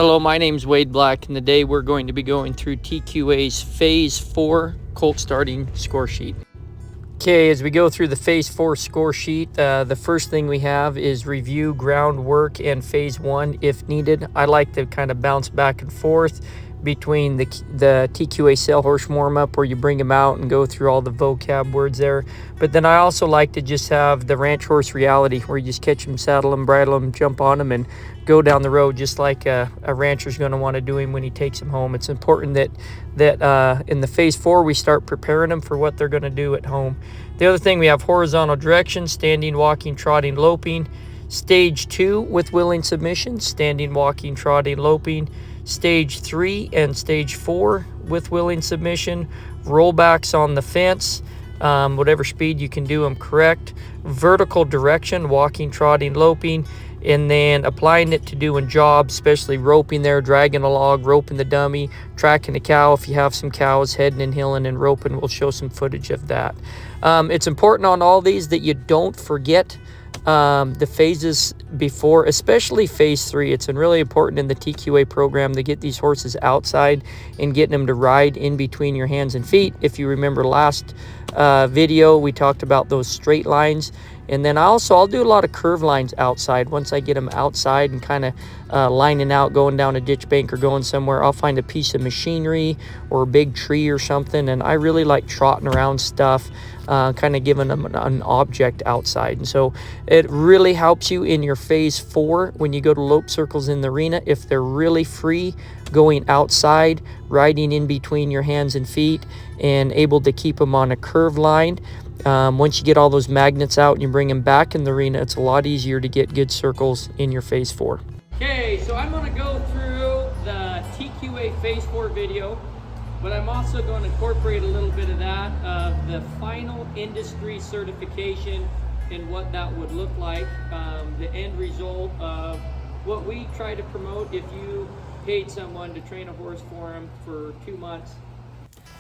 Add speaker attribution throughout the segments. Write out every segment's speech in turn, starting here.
Speaker 1: Hello, my name's Wade Black, and today we're going to be going through TQA's Phase 4 Colt starting score sheet. Okay, as we go through the Phase 4 score sheet, the first thing we have is review groundwork and Phase 1 if needed. I like to kind of bounce back and forth between the TQA sale horse warm-up where you bring them out and go through all the vocab words there. But then I also like to just have the ranch horse reality where you just catch them, saddle them, bridle them, jump on them, and go down the road just like a rancher's going to want to do him when he takes him home. It's important that in the Phase 4 we start preparing them for what they're going to do at home. The other thing, we have horizontal direction, standing, walking, trotting, loping. Stage 2 with willing submission, standing, walking, trotting, loping. Stage 3 and Stage 4 with willing submission. Rollbacks on the fence, whatever speed you can do them correct. Vertical direction, walking, trotting, loping. And then applying it to doing jobs, especially roping there, dragging a log, roping the dummy, tracking a cow if you have some cows, heading and hilling and roping. We'll show some footage of that. It's important on all these that you don't forget the phases before, especially Phase 3. It's really important in the TQA program to get these horses outside and getting them to ride in between your hands and feet. If you remember last video, we talked about those straight lines. And then I'll do a lot of curve lines outside. Once I get them outside and kind of lining out, going down a ditch bank or going somewhere, I'll find a piece of machinery or a big tree or something. And I really like trotting around stuff, kind of giving them an object outside. And so it really helps you in your Phase 4 when you go to lope circles in the arena. If they're really free, going outside, riding in between your hands and feet, and able to keep them on a curve line. Once you get all those magnets out and you bring them back in the arena, it's a lot easier to get good circles in your Phase 4. Okay, so I'm going to go through the TQA Phase 4 video, but I'm also going to incorporate a little bit of that, of the final industry certification and what that would look like, the end result of what we try to promote if you paid someone to train a horse for them for 2 months.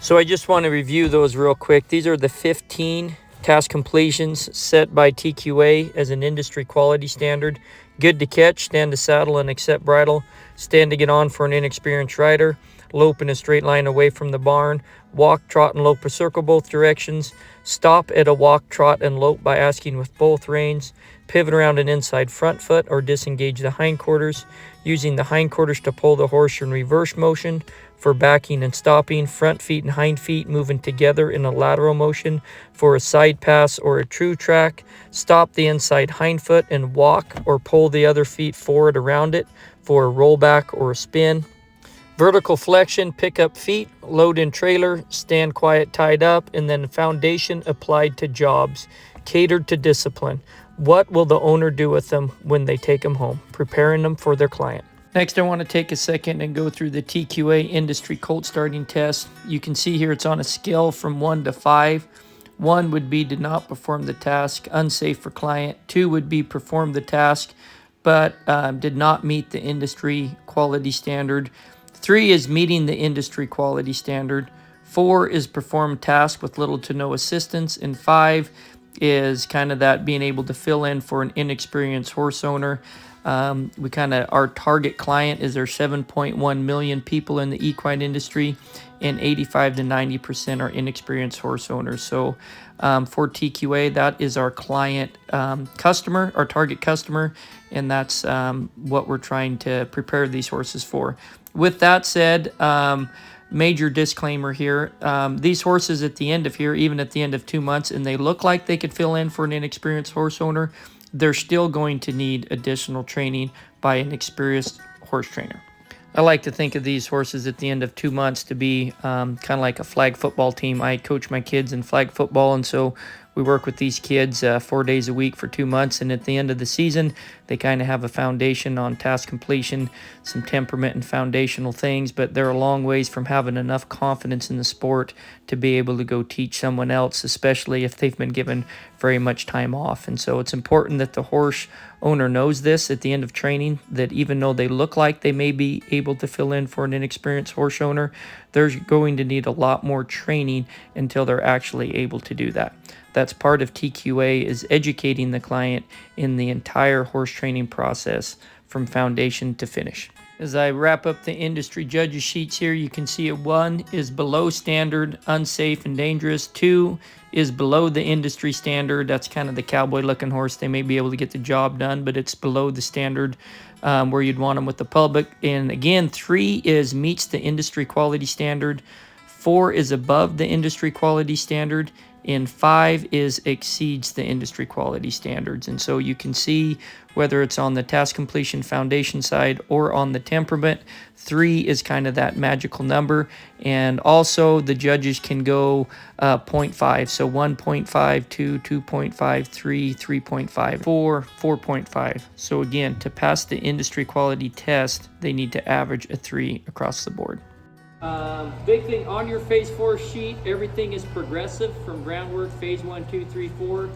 Speaker 1: So I just want to review those real quick. These are the 15 task completions set by TQA as an industry quality standard. Good to catch, stand to saddle and accept bridle, stand to get on for an inexperienced rider, lope in a straight line away from the barn, walk, trot, and lope a circle both directions, stop at a walk, trot, and lope by asking with both reins, pivot around an inside front foot or disengage the hindquarters, using the hindquarters to pull the horse in reverse motion for backing and stopping, front feet and hind feet moving together in a lateral motion for a side pass or a true track, stop the inside hind foot and walk or pull the other feet forward around it for a rollback or a spin. Vertical flexion, pick up feet, load in trailer, stand quiet tied up, and then foundation applied to jobs, catered to discipline. What will the owner do with them when they take them home? Preparing them for their client. Next, I want to take a second and go through the TQA industry colt starting test. You can see here it's on a scale from 1 to 5. 1 would be did not perform the task, unsafe for client. 2 would be perform the task, but did not meet the industry quality standard. 3 is meeting the industry quality standard. 4 is perform task with little to no assistance. And 5 is kind of that being able to fill in for an inexperienced horse owner. Our target client is there 7.1 million people in the equine industry, and 85 to 90% are inexperienced horse owners. So for TQA, that is our client customer, our target customer, and that's what we're trying to prepare these horses for. With that said, major disclaimer here, these horses at the end of here, even at the end of 2 months, and they look like they could fill in for an inexperienced horse owner, they're still going to need additional training by an experienced horse trainer. I like to think of these horses at the end of 2 months to be kind of like a flag football team. I coach my kids in flag football, and so we work with these kids 4 days a week for 2 months, and at the end of the season, they kind of have a foundation on task completion, some temperament and foundational things, but they're a long ways from having enough confidence in the sport to be able to go teach someone else, especially if they've been given very much time off. And so it's important that the horse owner knows this at the end of training, that even though they look like they may be able to fill in for an inexperienced horse owner, they're going to need a lot more training until they're actually able to do that. That's part of TQA, is educating the client in the entire horse training process from foundation to finish. As I wrap up the industry judges sheets here, you can see 1 is below standard, unsafe and dangerous. 2 is below the industry standard. That's kind of the cowboy looking horse. They may be able to get the job done, but it's below the standard where you'd want them with the public. And again, 3 is meets the industry quality standard. 4 is above the industry quality standard, and 5 is exceeds the industry quality standards. And so you can see whether it's on the task completion foundation side or on the temperament, 3 is kind of that magical number. And also the judges can go 0.5, so 1.5, 2, 2.5, 3, 3.5, 4, 4.5. So again, to pass the industry quality test, they need to average a 3 across the board. Big thing on your phase 4 sheet, everything is progressive from groundwork, phase 1, 2, 3, 4.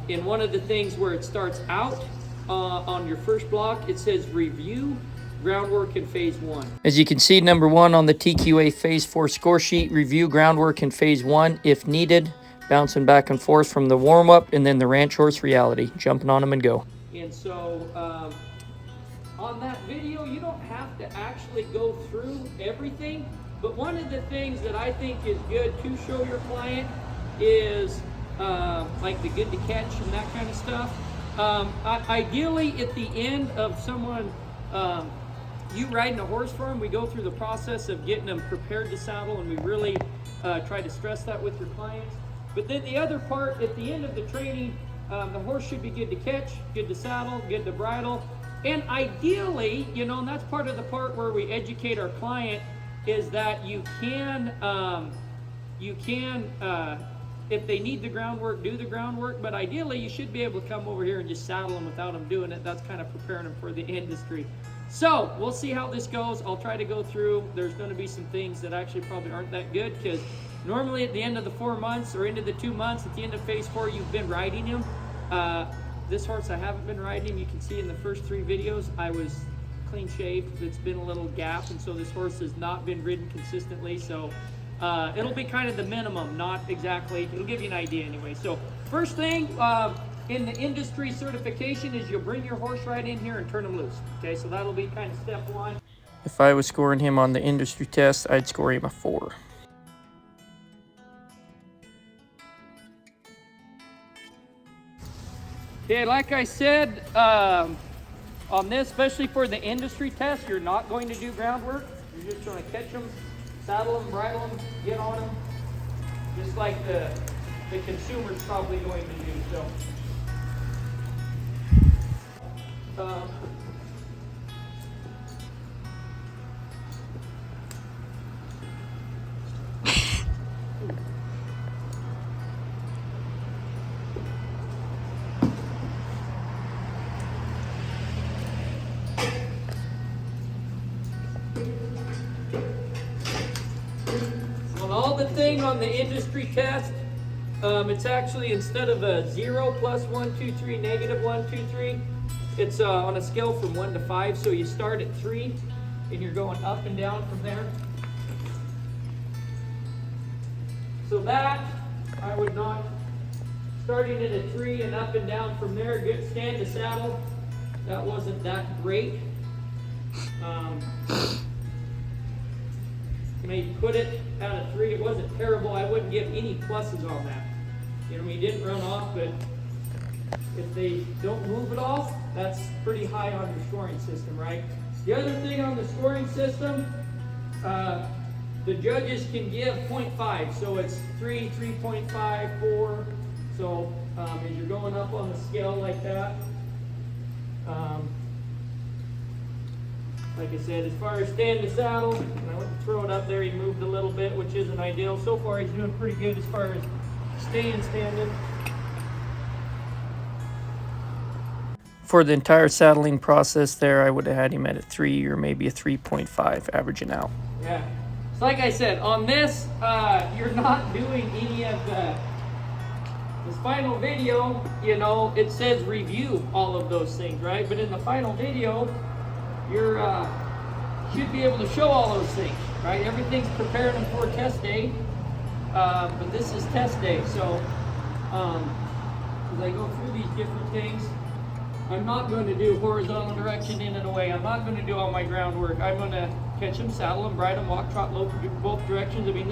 Speaker 1: And one of the things where it starts out on your first block, it says review groundwork in phase 1. As you can see, number 1 on the TQA phase 4 score sheet, review groundwork in phase 1 if needed, bouncing back and forth from the warm-up and then the ranch horse reality, jumping on them and go. And so on that video, you don't have to actually go through everything, but one of the things that I think is good to show your client is like the good to catch and that kind of stuff. Ideally, at the end of someone, you riding a horse for them, we go through the process of getting them prepared to saddle, and we really try to stress that with your clients. But then the other part, at the end of the training, the horse should be good to catch, good to saddle, good to bridle. And ideally, you know, and that's part of the part where we educate our client, is that you can, if they need the groundwork, do the groundwork, but ideally you should be able to come over here and just saddle them without them doing it. That's kind of preparing them for the industry. So we'll see how this goes. I'll try to go through. There's going to be some things that actually probably aren't that good, because normally at the end of the 4 months or into the 2 months, at the end of phase 4, you've been riding him. This horse, I haven't been riding him. You can see in the first 3 videos, I was clean shaved. It's been a little gap, and so this horse has not been ridden consistently. So it'll be kind of the minimum, not exactly. It'll give you an idea anyway. So first thing in the industry certification is you'll bring your horse right in here and turn him loose. Okay, so that'll be kind of step 1. If I was scoring him on the industry test, I'd score him a 4. Okay, like I said, on this, especially for the industry test, you're not going to do groundwork. You're just going to catch them, saddle them, bridle them, get on them, just like the consumer's probably going to do. So, the thing on the industry test, it's actually, instead of a 0 plus 1, 2, 3, negative 1, 2, 3, it's on a scale from 1 to 5. So you start at 3 and you're going up and down from there. So that, I would not, starting at a 3 and up and down from there. Good stand to saddle, that wasn't that great. May put it out of 3. It wasn't terrible. I wouldn't give any pluses on that. You know, he didn't run off, but if they don't move at all, that's pretty high on your scoring system, right? The other thing on the scoring system, the judges can give 0.5. So it's 3, 3.5, 4. So as you're going up on the scale like that, like I said, as far as stand to saddle, and I went to throw it up there, he moved a little bit, which isn't ideal. So far, he's doing pretty good as far as staying standing. For the entire saddling process there, I would have had him at a 3 or maybe a 3.5, averaging out. Yeah. So like I said, on this, you're not doing any of this final video, you know, it says review all of those things, right? But in the final video, you're should be able to show all those things, right? Everything's prepared for test day, but this is test day. So as I go through these different things, I'm not going to do horizontal direction in and away. I'm not going to do all my groundwork. I'm going to catch them, saddle them, ride them, walk, trot, lope, both directions. I mean,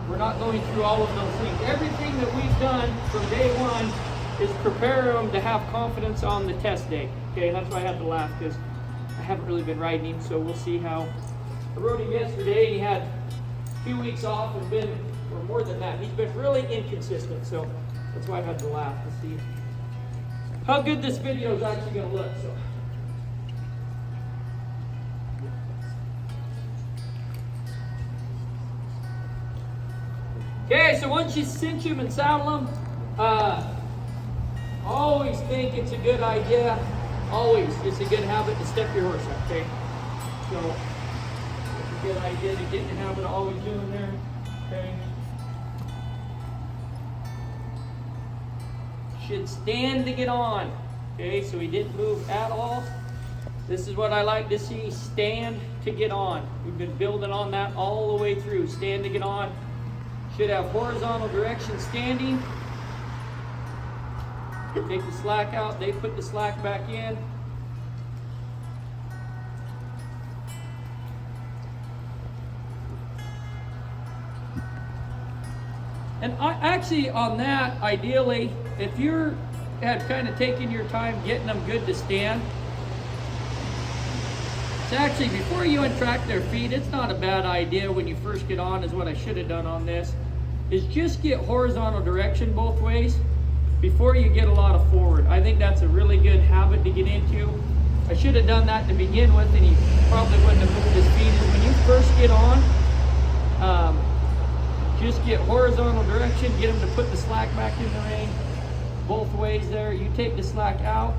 Speaker 1: we're not going through all of those things. Everything that we've done from day one is prepare them to have confidence on the test day. Okay, that's why I had to laugh, because I haven't really been riding him, so we'll see how. I rode him yesterday, and he had 2 weeks off and been, or more than that, he's been really inconsistent, so that's why I had to laugh to see how good this video is actually going to look. So. Okay, so once you cinch them and saddle them, always think it's a good idea, always, it's a good habit to step your horse up, okay? So, it's a good idea to get in the habit of always doing there, okay? Should stand to get on, okay? So he didn't move at all. This is what I like to see, stand to get on. We've been building on that all the way through, stand to get on. Should have horizontal direction standing. Take the slack out, they put the slack back in. And actually on that, ideally, if you had kind of taken your time getting them good to stand, it's actually, before you untrack their feet, it's not a bad idea when you first get on, is what I should have done on this, is just get horizontal direction both ways before you get a lot of forward. I think that's a really good habit to get into. I should have done that to begin with, and he probably wouldn't have moved his feet. Is when you first get on, just get horizontal direction, get him to put the slack back in the rein, both ways there. You take the slack out,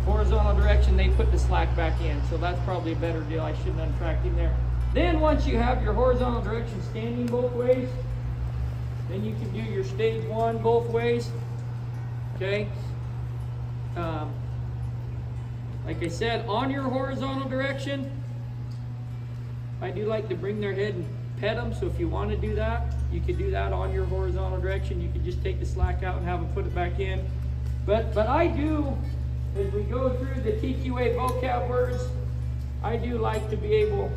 Speaker 1: horizontal direction, they put the slack back in. So that's probably a better deal. I shouldn't have untracked him there. Then once you have your horizontal direction standing both ways, then you can do your stage one both ways. Okay. Like I said, on your horizontal direction, I do like to bring their head and pet them. So if you want to do that, you can do that on your horizontal direction. You can just take the slack out and have them put it back in. But I do, as we go through the TQA vocab words, I do like to be able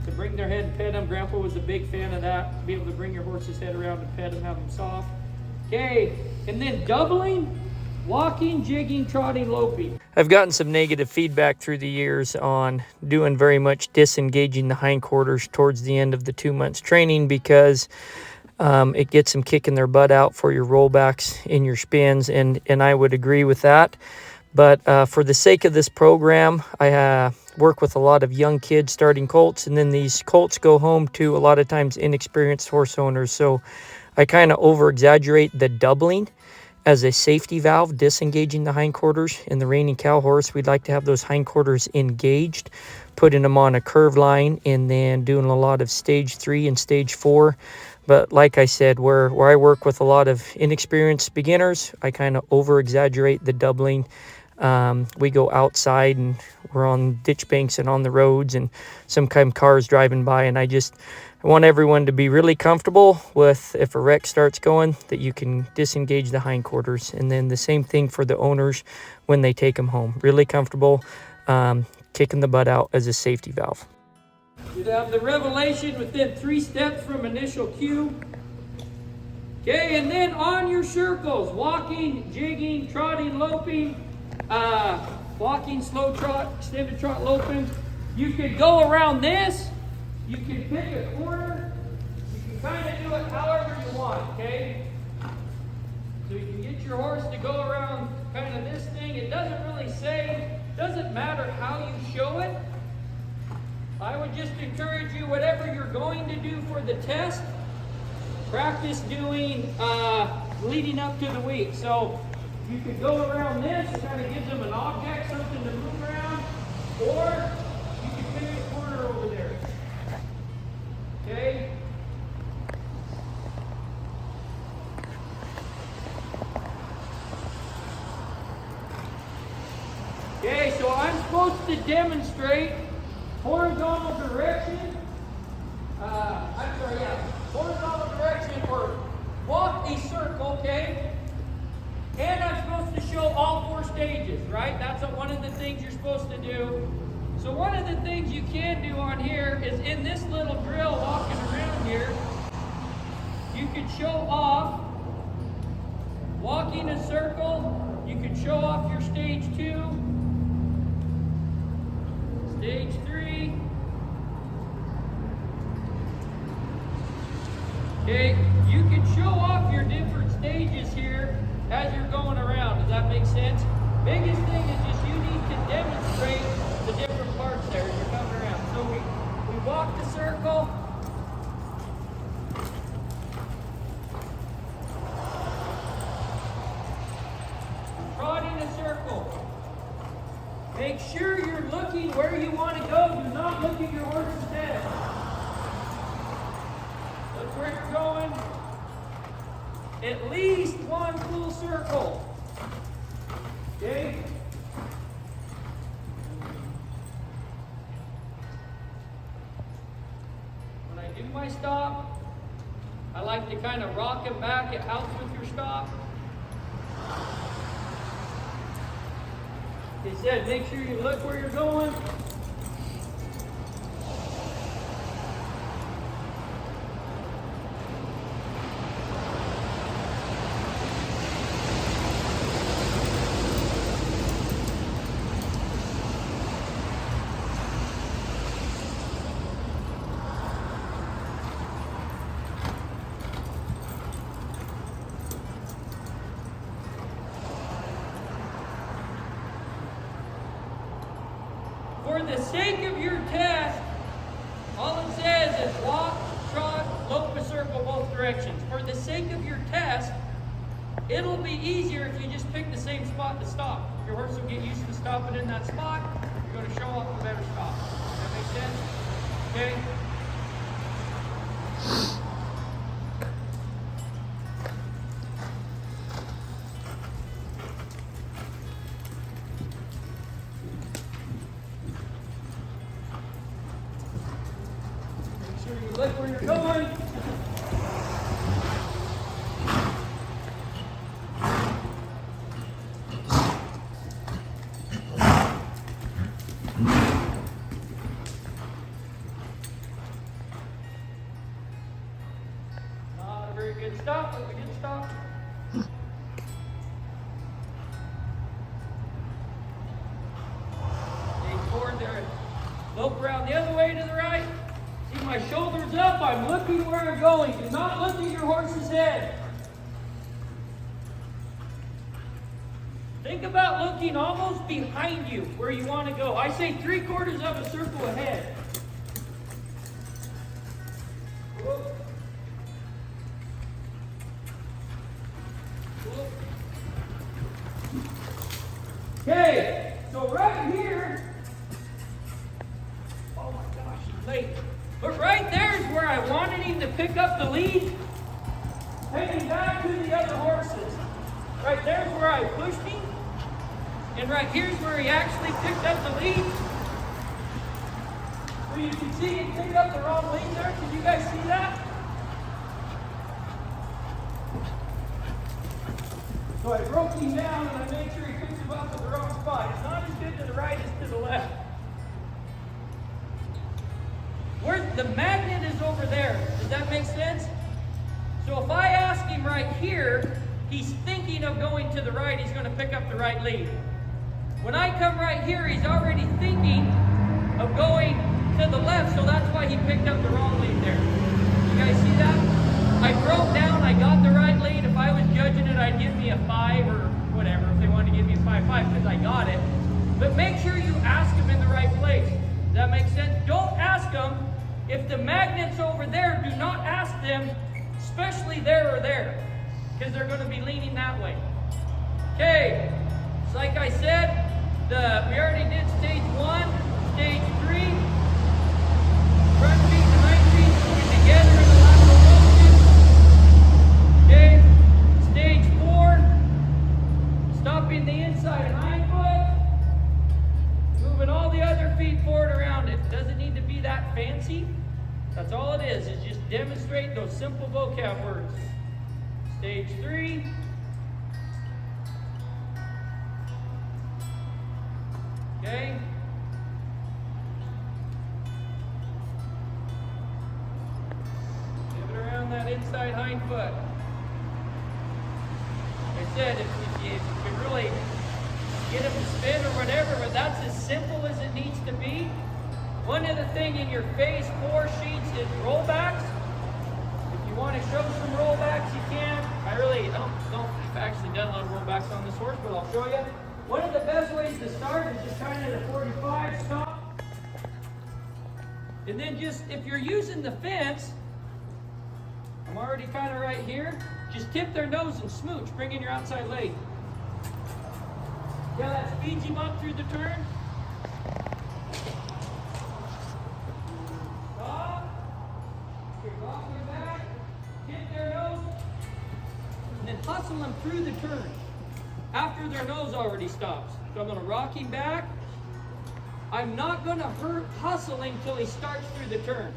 Speaker 1: to bring their head and pet them. Grandpa was a big fan of that. Be able to bring your horse's head around and pet them, have them soft. Okay, and then doubling, walking, jigging, trotting, loping. I've gotten some negative feedback through the years on doing very much disengaging the hindquarters towards the end of the 2 months training, because it gets them kicking their butt out for your rollbacks in your spins, and I would agree with that. But for the sake of this program, I work with a lot of young kids starting colts, and then these colts go home to a lot of times inexperienced horse owners. So I kind of over exaggerate the doubling as a safety valve, disengaging the hindquarters. In the reining cow horse, we'd like to have those hindquarters engaged, putting them on a curve line, and then doing a lot of stage 3 and stage 4. But like I said, where I work with a lot of inexperienced beginners, I kind of over exaggerate the doubling. We go outside and we're on ditch banks and on the roads, and some kind of cars driving by, and I want everyone to be really comfortable with, if a wreck starts going, that you can disengage the hindquarters. And then the same thing for the owners when they take them home. Really comfortable kicking the butt out as a safety valve. You have the revelation within 3 steps from initial cue. Okay, and then on your circles, walking, jigging, trotting, loping, walking, slow trot, extended trot, loping. You could go around this. You can pick a corner. You can kind of do it however you want, okay? So you can get your horse to go around kind of this thing. It doesn't really say, doesn't matter how you show it. I would just encourage you, whatever you're going to do for the test, practice doing leading up to the week. So you could go around this, it kind of gives them an object, something to move around, or you can pick a corner over there. Okay? Okay, so I'm supposed to demonstrate horizontal direction. Horizontal direction, or walk a circle, okay? And I'm supposed to show all 4 stages, right? That's things you're supposed to do. So one of the things you can do on here is in this little drill walking around here, you can show off walking a circle. You can show off your stage 2, stage 3. Okay, you can show off your different stages here as you're going around. Does that make sense? Biggest thing is just you need to demonstrate the different parts there as you're coming around. So we walk the circle. Trotting a circle. Make sure you're looking where you want to go. Do not look at your horse's head. Look where you're going. At least one full circle. Okay? When I do my stop, I like to kind of rock him back. It helps with your stop. They said make sure you look where you're going. For the sake of your test, all it says is walk, trot, lope a circle both directions. For the sake of your test, it'll be easier if you just pick the same spot to stop. Your horse will get used to stopping in that spot. You're going to show off a better stop. Does that make sense? Okay? Look where you're going. Not a very good stop, but a good stop. Stage 4 there. Lope around the other way to the right. See my shoulders up, I'm looking where I'm going. Do not look at your horse's head. Think about looking almost behind you where you want to go. I say 3/4 of a circle ahead. Whoop. Whoop. Okay, so right here, oh my gosh, he's late. But right there is where I wanted him to pick up the lead, heading back to the other horses. Right there's where I pushed him, and right here's where he actually picked up the lead. So you can see he picked up the wrong lead there. Can you guys see that? So I broke him down and I made sure he picked him up at the wrong spot. It's not as good to the right as to the left. Where the magnet is over there. Does that make sense? So if I ask him right here, he's thinking of going to the right, he's going to pick up the right lead. When I come right here, he's already thinking of going to the left, so that's why he picked up the wrong lead there. You guys see that? I broke down, I got the right lead. If I was judging it, I'd give me a 5 or whatever, if they wanted to give me a 5.5 because I got it. But make sure you ask him in the right place. Does that make sense? Don't ask them. If the magnet's over there, do not ask them, especially there or there, because they're going to be leaning that way. Okay, so like I said, we already did stage 1, stage 3, front feet and hind feet going together in the lateral motion. Okay, stage 4, stopping the inside hind foot, moving all the other feet forward around it. Doesn't need to be that fancy. That's all it is just demonstrate those simple vocab words. Stage 3. Okay. Give it around that inside hind foot. Like I said, if you can really get him to spin or whatever, but that's as simple as it needs to be. One other thing in your phase 4 sheets is rollbacks. If you want to show some rollbacks, you can. I don't I've actually done a lot of rollbacks on this horse, but I'll show you. One of the best ways to start is just kind of the 45 stop. And then just, if you're using the fence, I'm already kind of right here, just tip their nose and smooch. Bring in your outside leg. Yeah, that speeds him up through the turn. Stop. Okay, rock your back. Tip their nose. And then hustle them through the turn after their nose already stops. So I'm going to rock him back. I'm not going to hustle him until he starts through the turn.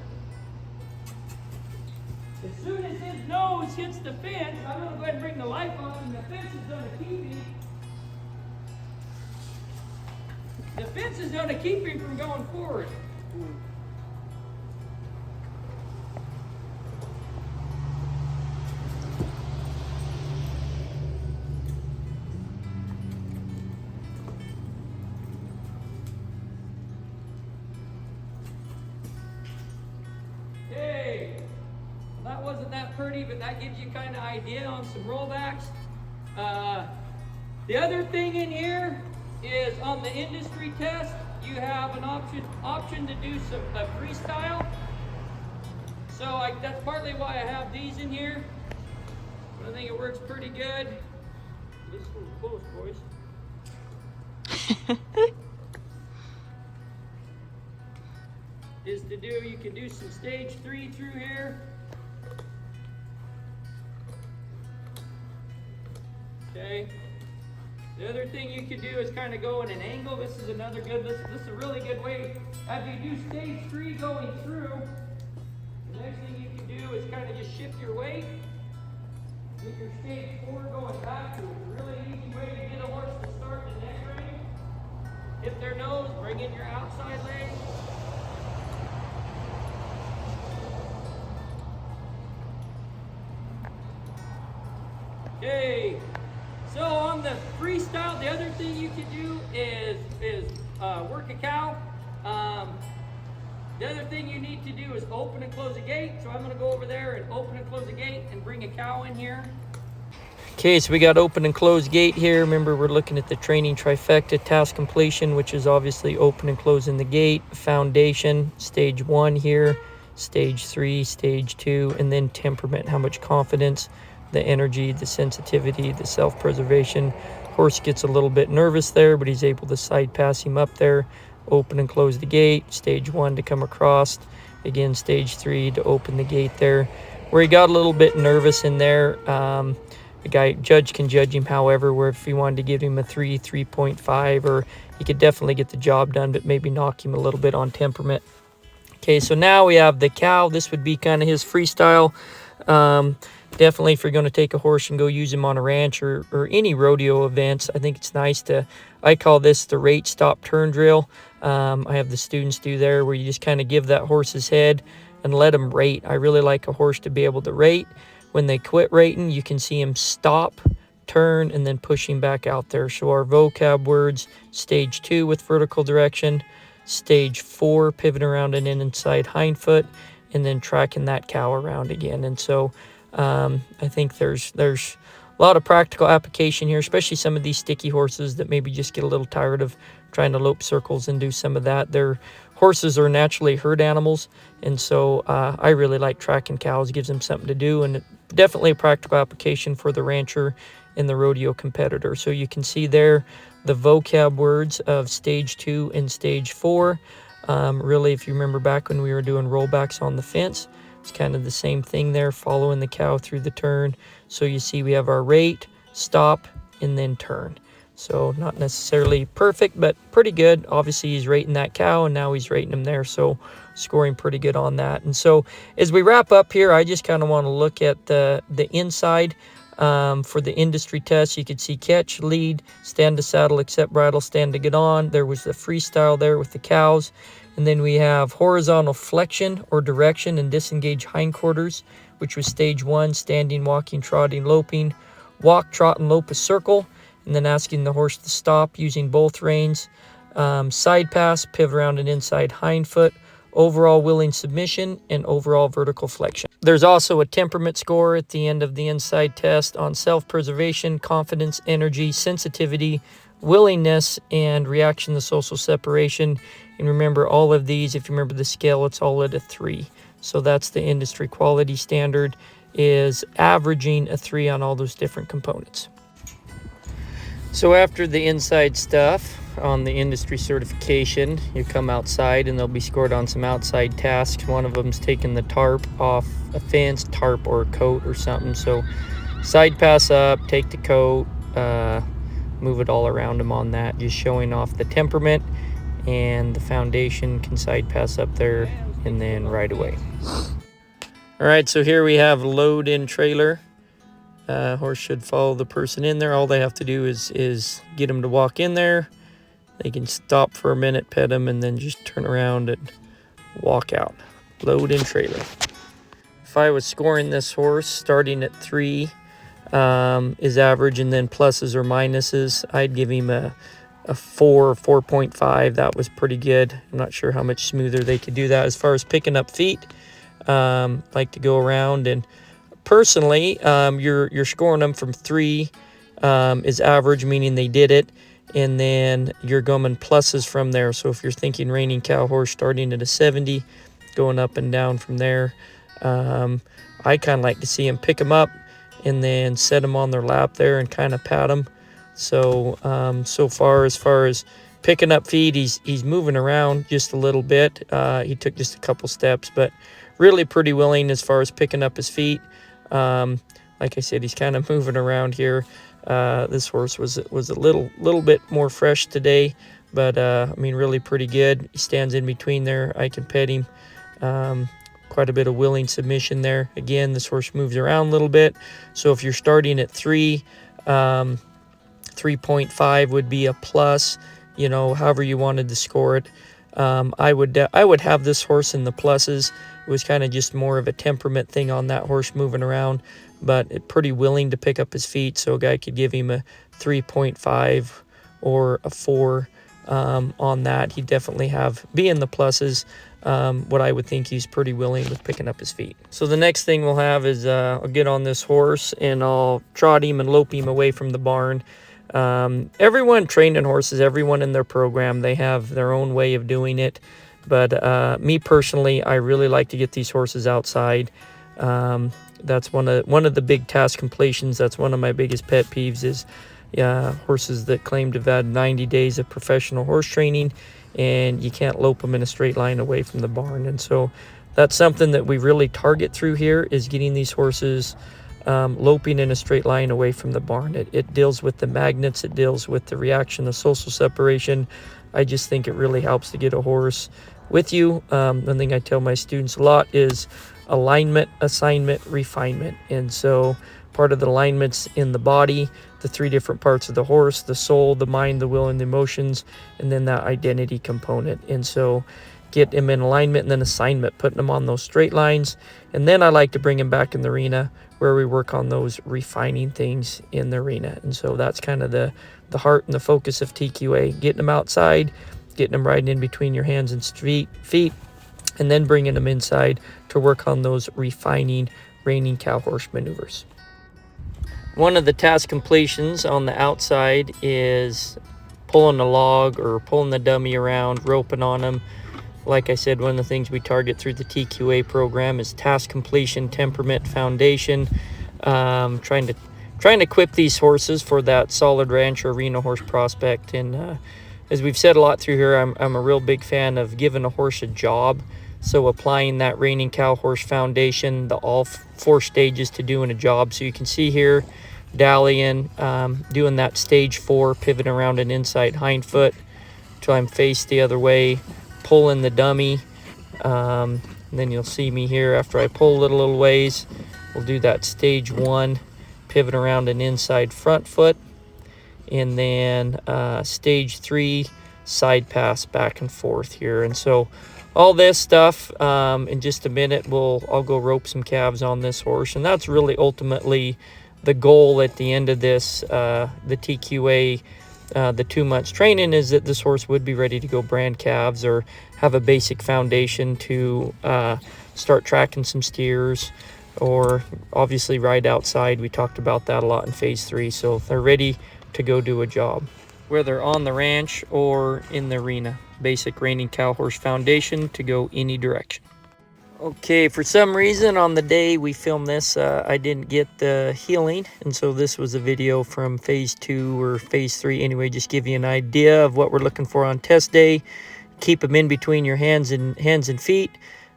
Speaker 1: As soon as his nose hits the fence, I'm going to go ahead and bring the light on, and the fence is going to keep him. The fence is going to keep him from going forward. Okay. Well, that wasn't that pretty, but that gives you kind of idea on some rollbacks. The other thing in here is on the industry test, you have an option to do a freestyle. So that's partly why I have these in here. But I think it works pretty good. This is a little close, boys. Is to do, you can do some stage 3 through here. Okay. The other thing you can do is kind of go in an angle. This is another good, this is a really good way. As you do stage 3 going through, the next thing you can do is kind of just shift your weight. Get your stage 4 going back to a really easy way to get a horse to start the neck range. Hit their nose, bring in your outside leg. Okay. So on the freestyle, the other thing you can do is work a cow. The other thing you need to do is open and close a gate. So I'm going to go over there and open and close a gate and bring a cow in here. Okay, so we got open and close gate here. Remember, we're looking at the training trifecta task completion, which is obviously open and closing the gate, foundation, stage 1 here, stage 3, stage 2, and then temperament, how much confidence, the energy, the sensitivity, the self-preservation. Horse gets a little bit nervous there, but he's able to side pass him up there. Open and close the gate. Stage 1 to come across. Again, stage 3 to open the gate there. Where he got a little bit nervous in there, the judge can judge him however, where if he wanted to give him a 3, 3.5, or he could definitely get the job done, but maybe knock him a little bit on temperament. Okay, so now we have the cow. This would be kind of his freestyle. Definitely, if you're going to take a horse and go use him on a ranch or any rodeo events, I think it's nice to, I call this the rate, stop, turn drill. I have the students do there where you just kind of give that horse his head and let him rate. I really like a horse to be able to rate. When they quit rating, you can see him stop, turn, and then push him back out there. So our vocab words, stage 2 with vertical direction, stage 4 pivot around an inside hind foot, and then tracking that cow around again. And so I think there's a lot of practical application here, especially some of these sticky horses that maybe just get a little tired of trying to lope circles and do some of that. Their horses are naturally herd animals, and so I really like tracking cows. It gives them something to do, and definitely a practical application for the rancher and the rodeo competitor. So you can see there the vocab words of stage 2 and stage 4. Really, if you remember back when we were doing rollbacks on the fence, it's kind of the same thing there, following the cow through the turn. So you see we have our rate, stop, and then turn. So not necessarily perfect, but pretty good. Obviously, he's rating that cow, and now he's rating him there. So scoring pretty good on that. And so as we wrap up here, I just kind of want to look at the inside. For the industry test, you could see catch, lead, stand to saddle, accept bridle, stand to get on. There was the freestyle there with the cows. And then we have horizontal flexion or direction and disengage hindquarters, which was stage 1, standing, walking, trotting, loping. Walk, trot, and lope a circle, and then asking the horse to stop using both reins. Side pass, pivot around an inside hind foot, overall willing submission, and overall vertical flexion. There's also a temperament score at the end of the inside test on self-preservation, confidence, energy, sensitivity, willingness, and reaction to social separation. And remember, all of these, if you remember the scale, it's all at a 3. So that's the industry quality standard, is averaging a 3 on all those different components. So after the inside stuff on the industry certification, you come outside and they'll be scored on some outside tasks. One of them's taking the tarp off a fence, tarp or a coat or something. So side pass up, take the coat, move it all around them on that, just showing off the temperament and the foundation. Can side pass up there and then right away. All right, so here we have load in trailer. Horse should follow the person in there. All they have to do is get them to walk in there. They can stop for a minute, pet them, and then just turn around and walk out. Load in trailer. If I was scoring this horse, starting at 3 is average, and then pluses or minuses, I'd give him a 4 or 4.5. That was pretty good. I'm not sure how much smoother they could do that. As far as picking up feet, like to go around, and personally, you're scoring them from 3 is average, meaning they did it, and then you're going pluses from there. So if you're thinking reining cow horse starting at a 70, going up and down from there, I kind of like to see them pick them up and then set them on their lap there and kind of pat them. So so far, as far as picking up feet, he's moving around just a little bit. He took just a couple steps, but really pretty willing as far as picking up his feet. Like I said, he's kind of moving around here. This horse was a little bit more fresh today, but I mean, really pretty good. He stands in between there. I can pet him. Quite a bit of willing submission there. Again, this horse moves around a little bit. So if you're starting at 3, 3.5 would be a plus, you know, however you wanted to score it. I would have this horse in the pluses. It was kind of just more of a temperament thing on that horse moving around, but pretty willing to pick up his feet. So a guy could give him a 3.5 or a 4 on that. He'd definitely be in the pluses. What I would think he's pretty willing with picking up his feet. So the next thing we'll have is I'll get on this horse and I'll trot him and lope him away from the barn. Everyone training horses, everyone in their program, they have their own way of doing it. But me personally, I really like to get these horses outside. That's one of the big task completions. That's one of my biggest pet peeves is horses that claim to have had 90 days of professional horse training, and you can't lope them in a straight line away from the barn. And so that's something that we really target through here, is getting these horses loping in a straight line away from the barn. It deals with the magnets, it deals with the reaction, the social separation. I just think it really helps to get a horse with you. One thing I tell my students a lot is alignment, assignment, refinement. And so part of the alignment's in the body, the 3 different parts of the horse, the soul, the mind, the will, and the emotions, and then that identity component. And so get them in alignment, and then assignment, putting them on those straight lines. And then I like to bring them back in the arena where we work on those refining things in the arena. And so that's kind of the heart and the focus of TQA, getting them outside, getting them right in between your hands and feet, and then bringing them inside to work on those refining reining cow horse maneuvers. One of the task completions on the outside is pulling the log or pulling the dummy around, roping on them. Like I said, one of the things we target through the TQA program is task completion, temperament, foundation, trying to equip these horses for that solid ranch or arena horse prospect. And as we've said a lot through here, I'm a real big fan of giving a horse a job. So applying that reining cow horse foundation, all 4 stages to doing a job. So you can see here, dallying, doing that stage 4, pivoting around an inside hind foot till I'm faced the other way, pulling the dummy. And then you'll see me here after I pull it a little ways. We'll do that stage 1 pivot around an inside front foot, and then stage 3 side pass back and forth here. And so all this stuff, in just a minute, I'll go rope some calves on this horse, and that's really ultimately the goal at the end of this, the TQA, the 2 months training, is that this horse would be ready to go brand calves or have a basic foundation to start tracking some steers, or obviously ride outside. We talked about that a lot in phase 3, so they're ready to go do a job, whether on the ranch or in the arena. Basic reining cow horse foundation to go any direction. Okay, for some reason on the day we filmed this, I didn't get the heeling, and so this was a video from phase 2 or phase 3. Anyway, just give you an idea of what we're looking for on test day. Keep them in between your hands and feet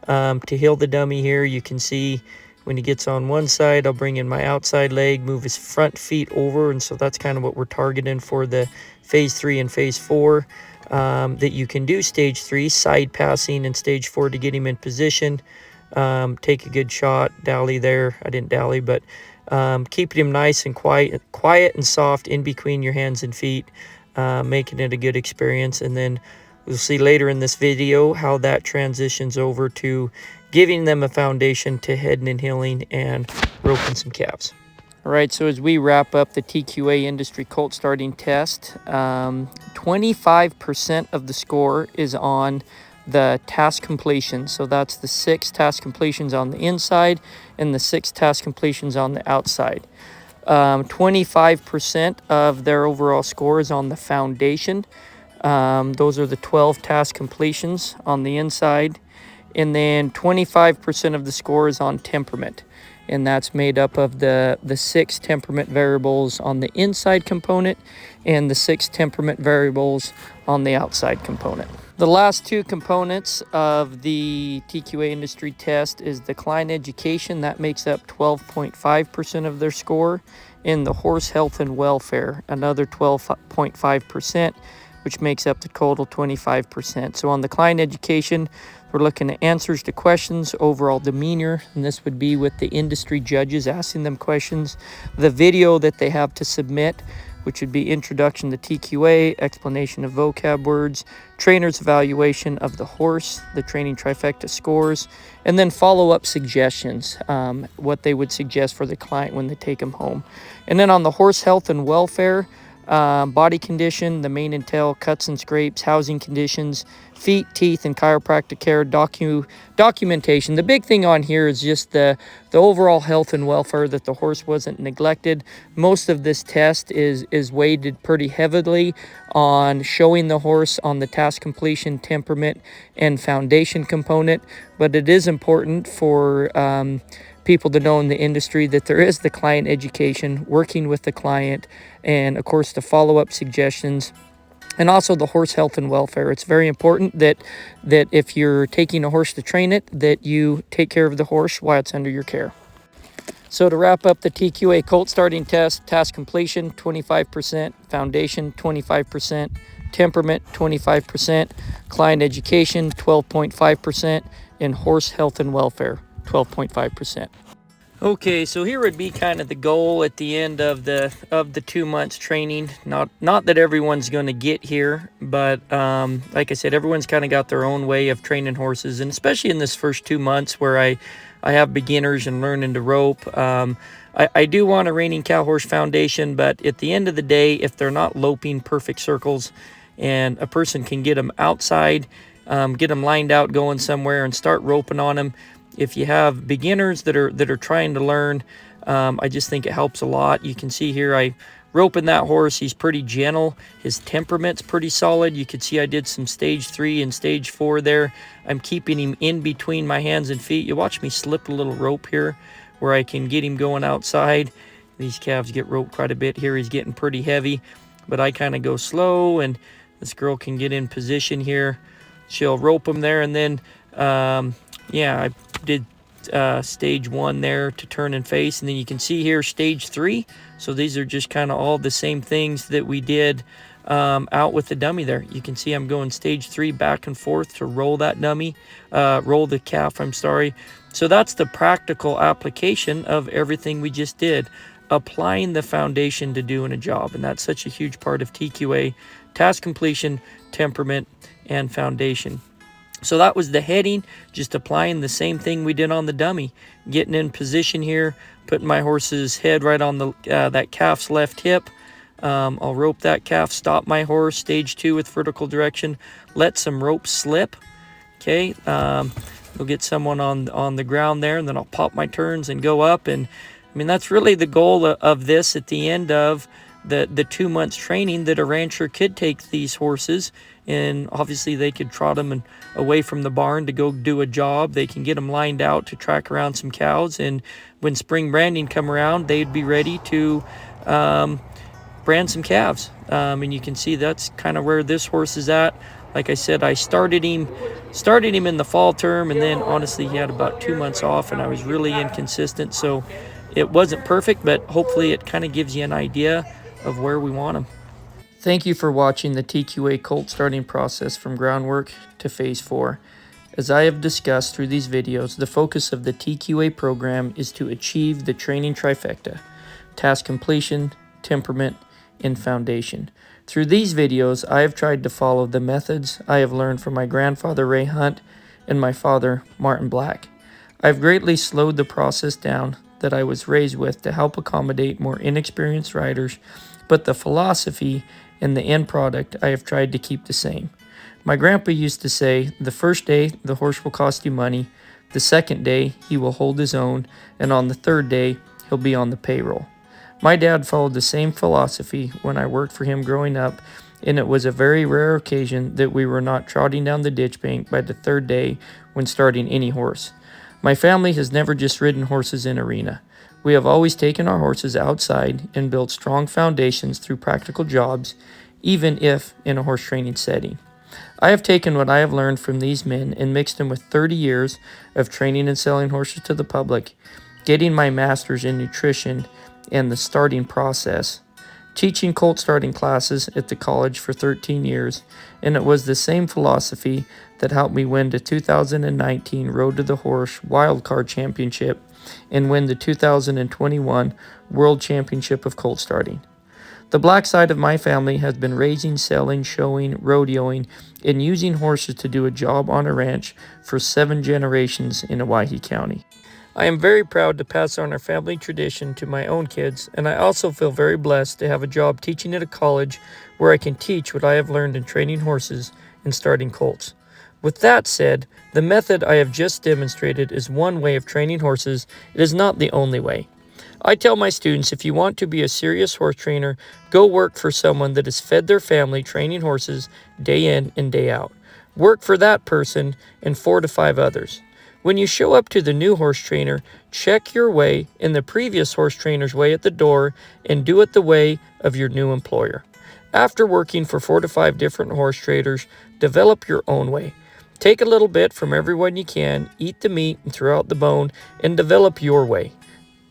Speaker 1: to heel the dummy here. You can see when he gets on one side, I'll bring in my outside leg, move his front feet over, and so that's kind of what we're targeting for the phase 3 and phase 4. That you can do stage 3 side passing and stage 4 to get him in position. Take a good shot, dally there. I didn't dally, but keeping him nice and quiet and soft in between your hands and feet, making it a good experience. And then we'll see later in this video how that transitions over to giving them a foundation to heading and heeling and roping some calves. All right, so as we wrap up the TQA industry colt starting test, 25% of the score is on the task completion. So that's the 6 task completions on the inside and the 6 task completions on the outside. 25% of their overall score is on the foundation. Those are the 12 task completions on the inside. And then 25% of the score is on temperament. And that's made up of the 6 temperament variables on the inside component and the 6 temperament variables on the outside component. The last 2 components of the TQA industry test is the client education. That makes up 12.5% of their score, and the horse health and welfare, another 12.5%, which makes up the total 25%. So on the client education, we're looking at answers to questions, overall demeanor, and this would be with the industry judges asking them questions, the video that they have to submit, which would be introduction to TQA, explanation of vocab words, trainer's evaluation of the horse, the training trifecta scores, and then follow-up suggestions, what they would suggest for the client when they take them home. And then on the horse health and welfare, body condition, the mane and tail, cuts and scrapes, housing conditions, feet, teeth, and chiropractic care, documentation. The big thing on here is just the overall health and welfare, that the horse wasn't neglected. Most of this test is weighted pretty heavily on showing the horse on the task completion, temperament, and foundation component, but it is important for people to know in the industry that there is the client education, working with the client, and of course the follow-up suggestions, and also the horse health and welfare. It's very important that if you're taking a horse to train it, that you take care of the horse while it's under your care. So to wrap up the TQA colt starting test, task completion 25%, foundation 25%, temperament 25%, client education 12.5%, and horse health and welfare 12.5%. Okay, so here would be kind of the goal at the end of the 2 months training. Not that everyone's going to get here, but like I said, everyone's kind of got their own way of training horses, and especially in this first 2 months where I have beginners and learning to rope. I do want a reining cow horse foundation, but at the end of the day, if they're not loping perfect circles, and a person can get them outside, get them lined out going somewhere and start roping on them. If you have beginners that are trying to learn, I just think it helps a lot. You can see here I roping that horse. He's pretty gentle. His temperament's pretty solid. You can see I did some stage 3 and stage 4 there. I'm keeping him in between my hands and feet. You watch me slip a little rope here where I can get him going outside. These calves get roped quite a bit here. He's getting pretty heavy, but I kind of go slow, and this girl can get in position here. She'll rope him there, and then yeah, I did stage 1 there to turn and face, and then you can see here stage 3. So these are just kind of all the same things that we did out with the dummy there. You can see I'm going stage 3 back and forth to roll that dummy, roll the calf, I'm sorry. So that's the practical application of everything we just did. applying the foundation to doing a job. And that's such a huge part of TQA: task completion, temperament, and foundation. So that was the heading, just applying the same thing we did on the dummy, getting in position here, putting my horse's head right on the that calf's left hip. I'll rope that calf, stop my horse, stage 2 with vertical direction, let some rope slip. Okay, we'll get someone on the ground there, and then I'll pop my turns and go up. And I mean, that's really the goal of this at the end of the 2 months training, that a rancher could take these horses, and obviously they could trot them away from the barn to go do a job. They can get them lined out to track around some cows, and when spring branding come around, they'd be ready to brand some calves. And you can see that's kind of where this horse is at. Like I said, I started him in the fall term, and then honestly he had about 2 months off, and I was really inconsistent, so it wasn't perfect, but hopefully it kind of gives you an idea of where we want him. Thank you for watching the TQA colt starting process from groundwork to phase 4. As I have discussed through these videos, the focus of the TQA program is to achieve the training trifecta: task completion, temperament, and foundation. Through these videos, I have tried to follow the methods I have learned from my grandfather Ray Hunt and my father Martin Black. I've greatly slowed the process down that I was raised with to help accommodate more inexperienced riders, but the philosophy and the end product I have tried to keep the same. My grandpa used to say, the first day the horse will cost you money, the second day he will hold his own, and on the third day he'll be on the payroll. My dad followed the same philosophy when I worked for him growing up, and it was a very rare occasion that we were not trotting down the ditch bank by the third day when starting any horse. My family has never just ridden horses in arena. We have always taken our horses outside and built strong foundations through practical jobs, even if in a horse training setting. I have taken what I have learned from these men and mixed them with 30 years of training and selling horses to the public, getting my master's in nutrition and the starting process, teaching colt starting classes at the college for 13 years, and it was the same philosophy that helped me win the 2019 Road to the Horse Wildcard Championship and win the 2021 World Championship of Colt Starting. The black side of my family has been raising, selling, showing, rodeoing, and using horses to do a job on a ranch for 7 generations in Owyhee County. I am very proud to pass on our family tradition to my own kids, and I also feel very blessed to have a job teaching at a college where I can teach what I have learned in training horses and starting colts. With that said, the method I have just demonstrated is one way of training horses. It is not the only way. I tell my students, if you want to be a serious horse trainer, go work for someone that has fed their family training horses day in and day out. Work for that person and 4 to 5 others. When you show up to the new horse trainer, check your way in the previous horse trainer's way at the door and do it the way of your new employer. After working for 4 to 5 different horse traders, develop your own way. Take a little bit from everyone you can, eat the meat and throw out the bone, and develop your way.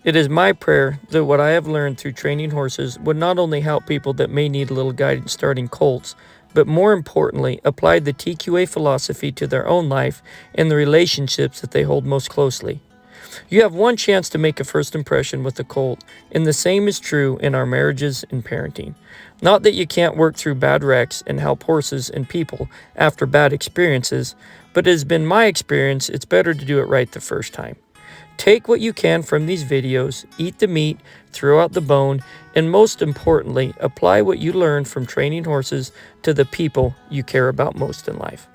Speaker 1: It is my prayer that what I have learned through training horses would not only help people that may need a little guidance starting colts, but more importantly, apply the TQA philosophy to their own life and the relationships that they hold most closely. You have one chance to make a first impression with a colt, and the same is true in our marriages and parenting. Not that you can't work through bad wrecks and help horses and people after bad experiences, but it has been my experience it's better to do it right the first time. Take what you can from these videos, eat the meat, throw out the bone, and most importantly, apply what you learn from training horses to the people you care about most in life.